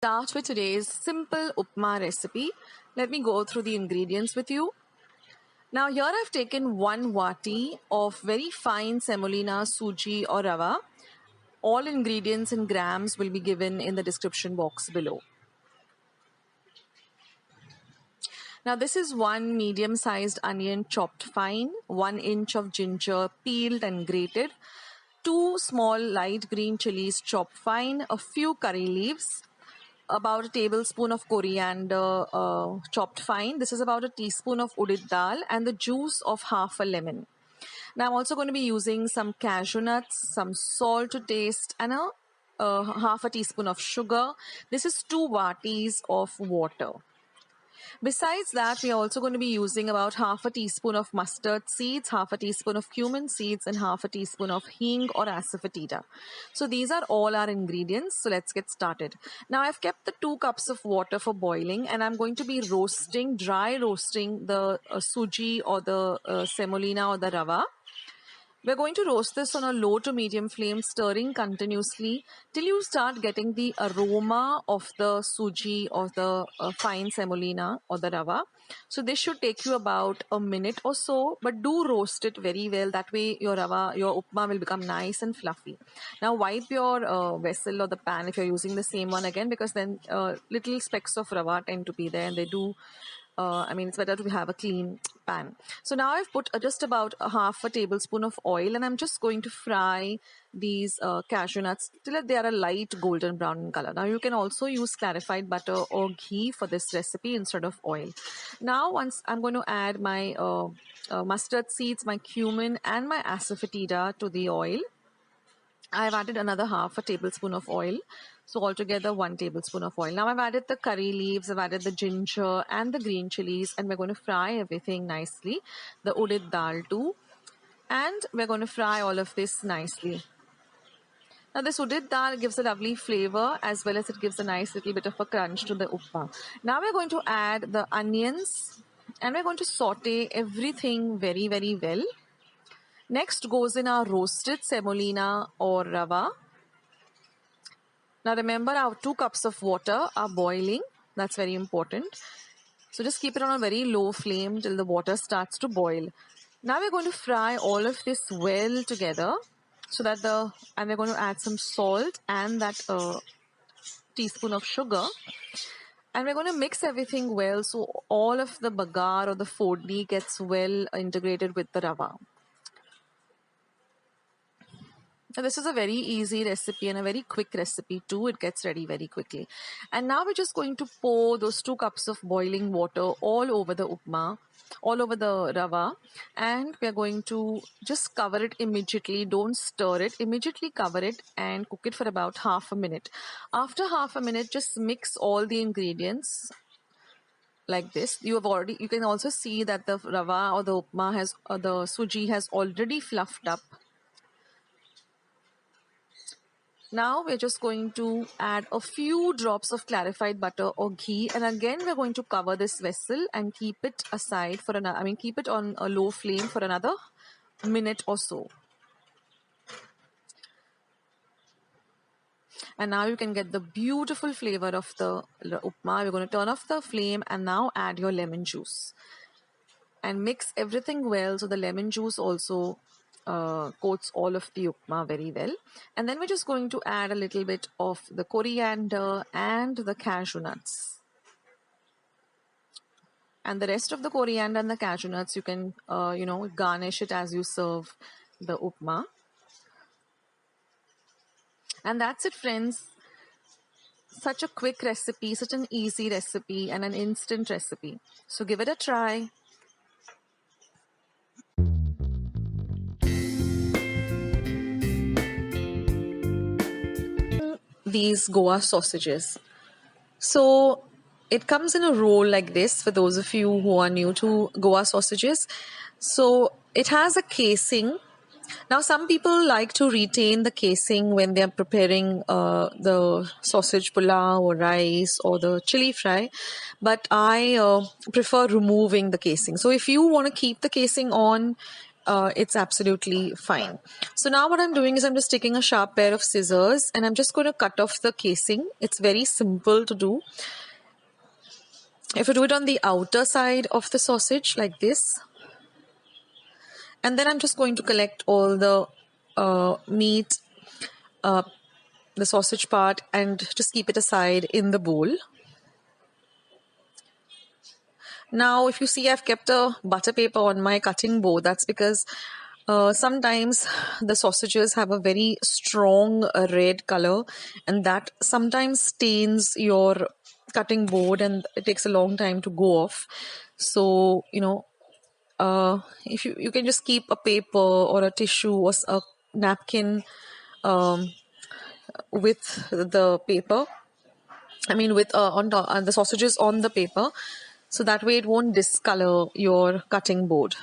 start with today's simple upma recipe. Let me go through the ingredients with you. Now here I've taken 1 wati of very fine semolina, suji or rava. All ingredients in grams will be given in the description box below. Now this is 1 medium-sized onion chopped fine, 1 inch of ginger peeled and grated, 2 small light green chilies chopped fine, a few curry leaves, about a tablespoon of coriander chopped fine. This is about a teaspoon of udit dal and the juice of half a lemon. Now I'm also going to be using some cashew nuts, some salt to taste and half a teaspoon of sugar. This is 2 watis of water. Besides that, we are also going to be using about half a teaspoon of mustard seeds, half a teaspoon of cumin seeds and half a teaspoon of hing or asafoetida. So these are all our ingredients. So let's get started. Now I've kept the 2 cups of water for boiling and I'm going to be dry roasting the suji or the semolina or the rava. We're going to roast this on a low to medium flame, stirring continuously till you start getting the aroma of the suji or the fine semolina or the rava. So this should take you about a minute or so, but do roast it very well. That way your upma will become nice and fluffy. Now wipe your vessel or the pan if you're using the same one again, because then little specks of rava tend to be there and they do it's better to have a clean pan. So now I've put just about half a tablespoon of oil and I'm just going to fry these cashew nuts till they are a light golden brown in color. Now you can also use clarified butter or ghee for this recipe instead of oil. Now once I'm going to add my mustard seeds, my cumin and my asafoetida to the oil. I've added another half a tablespoon of oil. So altogether 1 tablespoon of oil. Now I've added the curry leaves, I've added the ginger and the green chilies and we're going to fry everything nicely. The udit dal too. And we're going to fry all of this nicely. Now this udit dal gives a lovely flavor as well as it gives a nice little bit of a crunch to the upma. Now we're going to add the onions and we're going to saute everything very, very well. Next goes in our roasted semolina or rava. Now remember, our 2 cups of water are boiling. That's very important. So just keep it on a very low flame till the water starts to boil. Now we're going to fry all of this well together so that and we're going to add some salt and that teaspoon of sugar. And we're going to mix everything well so all of the bagar or the fodni gets well integrated with the rava. Now this is a very easy recipe and a very quick recipe too. It gets ready very quickly. And now we're just going to pour those 2 cups of boiling water all over the upma, all over the rava. And we're going to just cover it immediately. Don't stir it. Immediately cover it and cook it for about half a minute. After half a minute, just mix all the ingredients like this. You can also see that the rava or the upma the suji has already fluffed up. Now we're just going to add a few drops of clarified butter or ghee and again we're going to cover this vessel and keep it aside for keep it on a low flame for another minute or so. And now you can get the beautiful flavor of the upma. We're going to turn off the flame and now add your lemon juice. And mix everything well so the lemon juice also coats all of the upma very well. And then we're just going to add a little bit of the coriander and the cashew nuts. And the rest of the coriander and the cashew nuts you can garnish it as you serve the upma. And that's it, friends. Such a quick recipe, such an easy recipe and an instant recipe. So give it a try. These Goa sausages. So it comes in a roll like this for those of you who are new to Goa sausages. So it has a casing. Now some people like to retain the casing when they are preparing the sausage pulao or rice or the chili fry, but I prefer removing the casing. So if you want to keep the casing on, it's absolutely fine. So now what I'm doing is I'm just taking a sharp pair of scissors and I'm just going to cut off the casing. It's very simple to do. If you do it on the outer side of the sausage like this, and then I'm just going to collect all the meat, the sausage part, and just keep it aside in the bowl. Now, if you see, I've kept a butter paper on my cutting board. That's because sometimes the sausages have a very strong red color, and that sometimes stains your cutting board and it takes a long time to go off. So, if you can just keep a paper or a tissue or a napkin with the paper. I mean, with on the sausages on the paper, so that way it won't discolor your cutting board.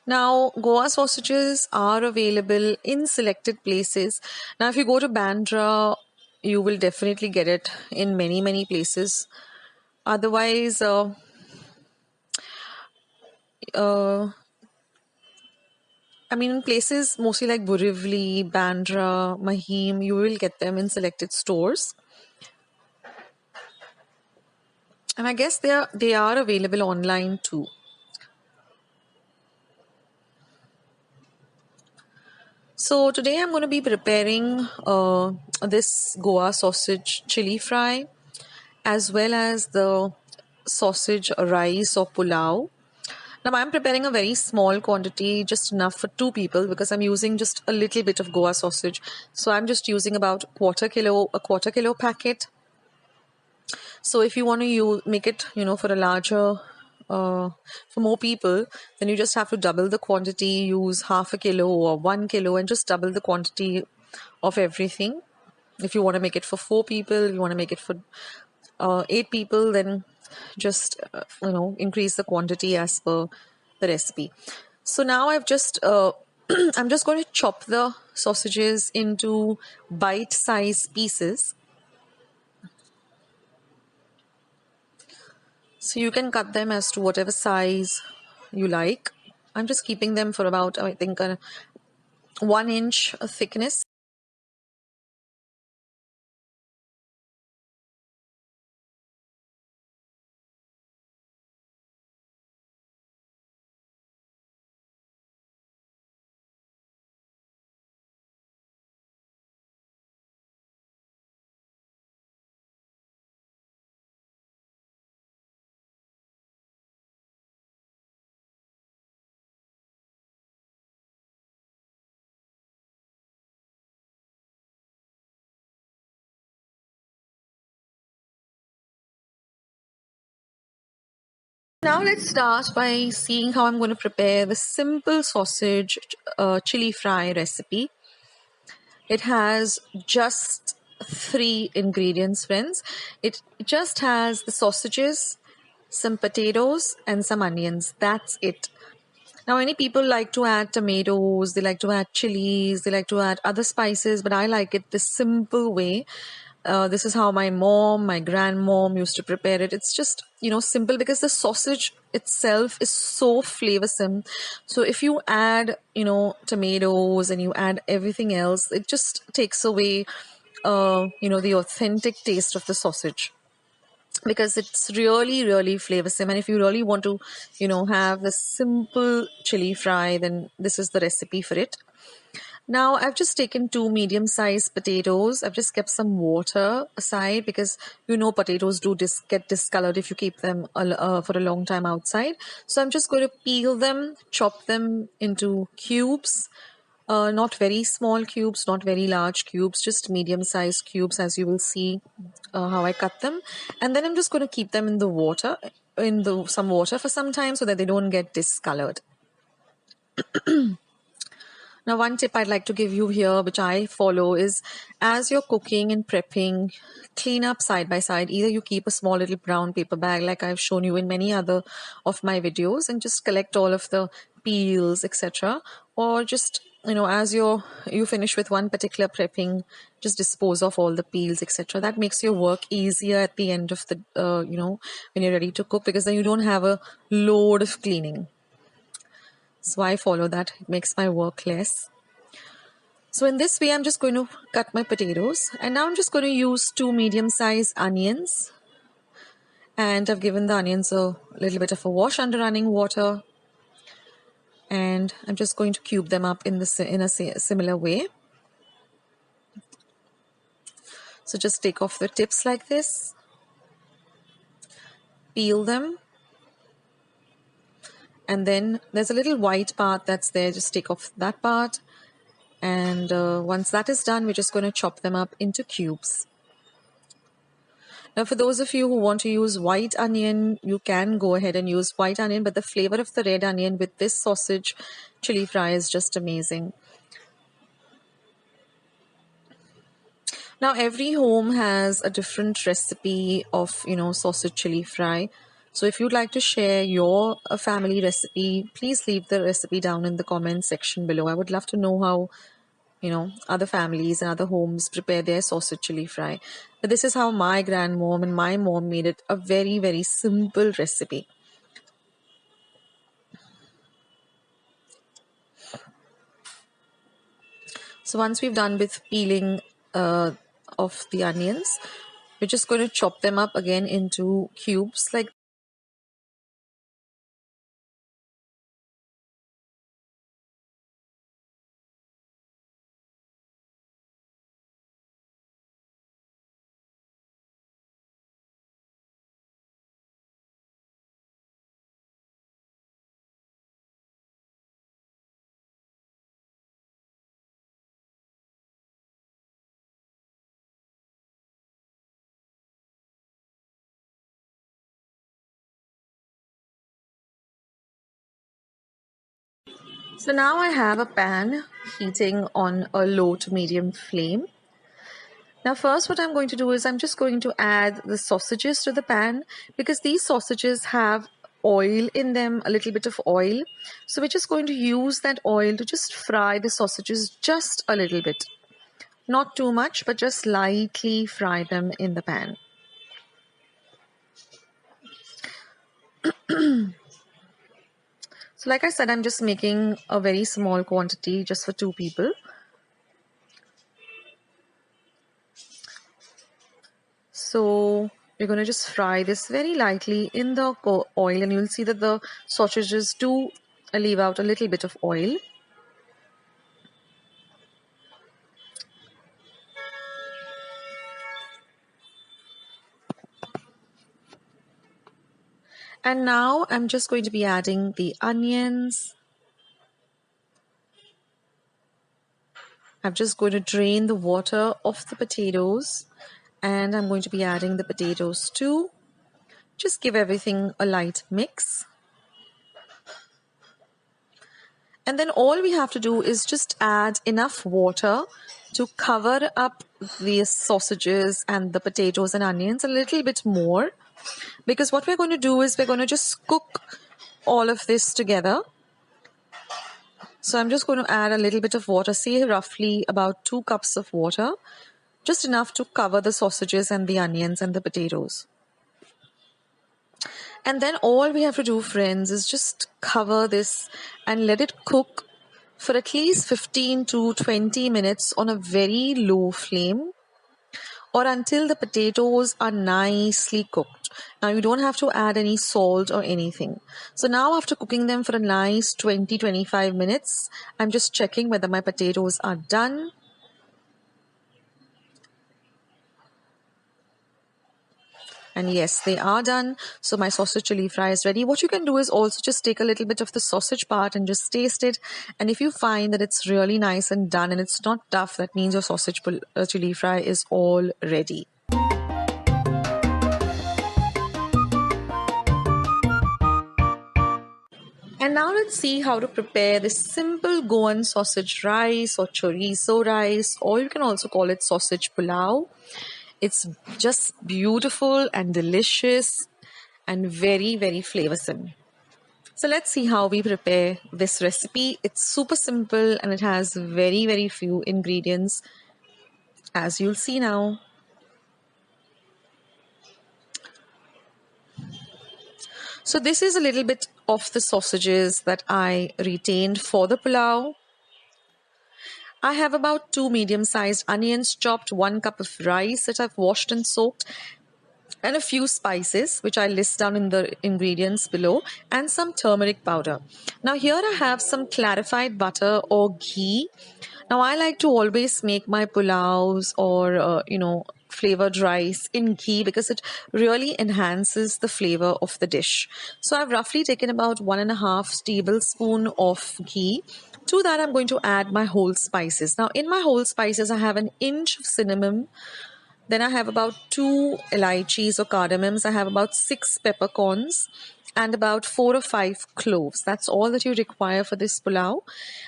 Now, Goa sausages are available in selected places. Now, if you go to Bandra, you will definitely get it in many, many places. Otherwise, in places mostly like Borivali, Bandra, Mahim, you will get them in selected stores. And I guess they are available online too. So today I'm going to be preparing this Goa sausage chili fry, as well as the sausage rice or pulao. Now I'm preparing a very small quantity, just enough for 2 people, because I'm using just a little bit of Goa sausage. So I'm just using about a quarter kilo packet. So if you want to make it, for a larger, for more people, then you just have to double the quantity, use half a kilo or 1 kilo, and just double the quantity of everything. If you want to make it for 4 people, you want to make it for 8 people, then just, increase the quantity as per the recipe. So now I've just, I'm just going to chop the sausages into bite-sized pieces. So you can cut them as to whatever size you like. I'm just keeping them for about, I think, 1 inch thickness. Now let's start by seeing how I'm going to prepare the simple sausage chili fry recipe. It has just 3 ingredients, friends. It just has the sausages, some potatoes, and some onions. That's it. Now, many people like to add tomatoes, they like to add chilies, they like to add other spices, but I like it the simple way. This is how my mom, my grandmom used to prepare it. It's just, simple, because the sausage itself is so flavorsome. So if you add, tomatoes and you add everything else, it just takes away, the authentic taste of the sausage, because it's really, really flavorsome. And if you really want to, have the simple chili fry, then this is the recipe for it. Now, I've just taken 2 medium-sized potatoes. I've just kept some water aside because, potatoes do get discolored if you keep them for a long time outside. So I'm just going to peel them, chop them into cubes. Not very small cubes, not very large cubes, just medium-sized cubes, as you will see how I cut them. And then I'm just going to keep them in the water, some water for some time so that they don't get discolored. Now, one tip I'd like to give you here, which I follow, is as you're cooking and prepping, clean up side by side. Either you keep a small little brown paper bag like I've shown you in many other of my videos and just collect all of the peels, etc. Or just, as you finish with one particular prepping, just dispose of all the peels, etc. That makes your work easier at the end of the when you're ready to cook, because then you don't have a load of cleaning. So I follow that. It makes my work less. So in this way, I'm just going to cut my potatoes, and now I'm just going to use 2 medium-sized onions, and I've given the onions a little bit of a wash under running water, and I'm just going to cube them up in a similar way. So just take off the tips like this, peel them, and then there's a little white part that's there. Just take off that part, and once that is done, we're just going to chop them up into cubes. Now, for those of you who want to use white onion, you can go ahead and use white onion, but the flavor of the red onion with this sausage chili fry is just amazing. Now, every home has a different recipe of, sausage chili fry. So if you'd like to share your family recipe, please leave the recipe down in the comment section below. I would love to know how other families and other homes prepare their sausage chili fry. But this is how my grandmom and my mom made it, a very, very simple recipe. So once we've done with peeling of the onions, we're just going to chop them up again into cubes like. So now I have a pan heating on a low to medium flame. Now first what I'm going to do is I'm just going to add the sausages to the pan, because these sausages have oil in them, a little bit of oil. So we're just going to use that oil to just fry the sausages just a little bit. Not too much, but just lightly fry them in the pan. So like I said, I'm just making a very small quantity just for 2 people. So we're going to just fry this very lightly in the oil, and you'll see that the sausages do leave out a little bit of oil. And now I'm just going to be adding the onions. I'm just going to drain the water off the potatoes, and I'm going to be adding the potatoes too. Just give everything a light mix. And then all we have to do is just add enough water to cover up the sausages and the potatoes and onions a little bit more. Because what we're going to do is we're going to just cook all of this together. So I'm just going to add a little bit of water, say roughly about 2 cups of water, just enough to cover the sausages and the onions and the potatoes. And then all we have to do, friends, is just cover this and let it cook for at least 15 to 20 minutes on a very low flame, or until the potatoes are nicely cooked. Now you don't have to add any salt or anything. So now after cooking them for a nice 20-25 minutes, I'm just checking whether my potatoes are done. And yes, they are done. So my sausage chili fry is ready. What you can do is also just take a little bit of the sausage part and just taste it. And if you find that it's really nice and done and it's not tough, that means your sausage chili fry is all ready. And now let's see how to prepare this simple Goan sausage rice or chorizo rice, or you can also call it sausage pulao. It's just beautiful and delicious and very, very flavorsome. So let's see how we prepare this recipe. It's super simple and it has very, very few ingredients, as you'll see now. So this is a little bit of the sausages that I retained for the pulao. I have about 2 medium-sized onions chopped, 1 cup of rice that I've washed and soaked, and a few spices, which I list down in the ingredients below, and some turmeric powder. Now here I have some clarified butter or ghee. Now I like to always make my pulaus or, flavored rice in ghee because it really enhances the flavor of the dish. So I've roughly taken about 1.5 tablespoon of ghee. To that I'm going to add my whole spices. Now in my whole spices I have an inch of cinnamon. Then I have about 2 elaichis or cardamoms. I have about 6 peppercorns and about 4 or 5 cloves. That's all that you require for this pulao.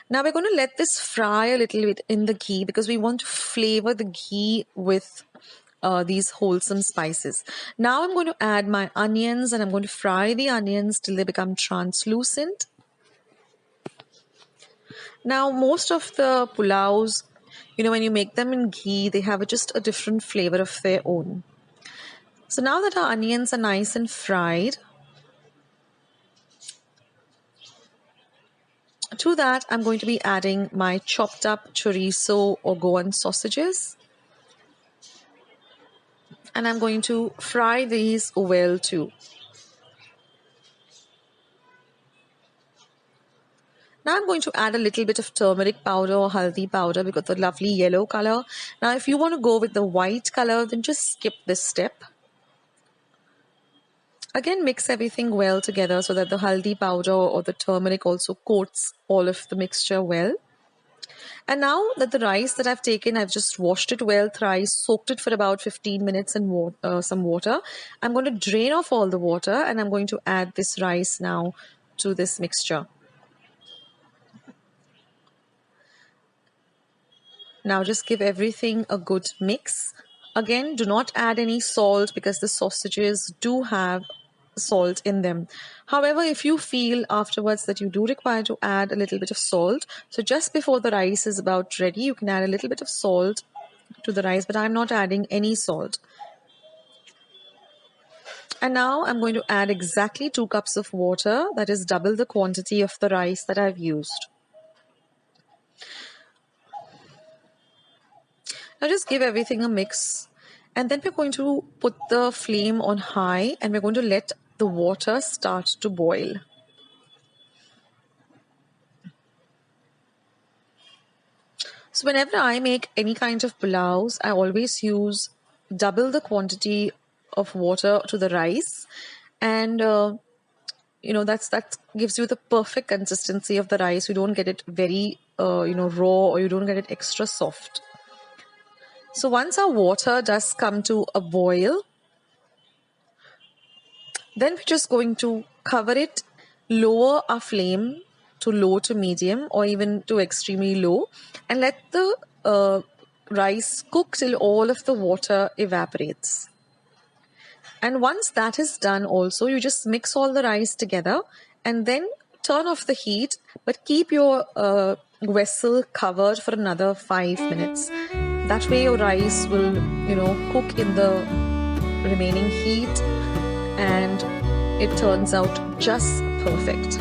Now we're going to let this fry a little bit in the ghee because we want to flavor the ghee with these wholesome spices. Now I'm going to add my onions and I'm going to fry the onions till they become translucent. Now most of the pulaus, when you make them in ghee, they have just a different flavor of their own. So now that our onions are nice and fried, to that I'm going to be adding my chopped up chorizo or Goan sausages. And I'm going to fry these well too. Now I'm going to add a little bit of turmeric powder or haldi powder because the lovely yellow color. Now if you want to go with the white color, then just skip this step. Again, mix everything well together so that the haldi powder or the turmeric also coats all of the mixture well. And now that the rice that I've taken, I've just washed it well thrice, soaked it for about 15 minutes in some water. I'm going to drain off all the water and I'm going to add this rice now to this mixture. Now just give everything a good mix. Again, do not add any salt because the sausages do have salt in them. However, if you feel afterwards that you do require to add a little bit of salt, so just before the rice is about ready, you can add a little bit of salt to the rice, but I'm not adding any salt. And now I'm going to add exactly 2 cups of water, that is double the quantity of the rice that I've used. Now just give everything a mix and then we're going to put the flame on high and we're going to let the water start to boil. So whenever I make any kind of pulaus, I always use double the quantity of water to the rice and that gives you the perfect consistency of the rice. You don't get it very raw or you don't get it extra soft. So once our water does come to a boil, then we're just going to cover it, lower our flame to low to medium or even to extremely low and let the rice cook till all of the water evaporates. And once that is done also, you just mix all the rice together and then turn off the heat, but keep your vessel covered for another 5 minutes. That way your rice will, cook in the remaining heat and it turns out just perfect.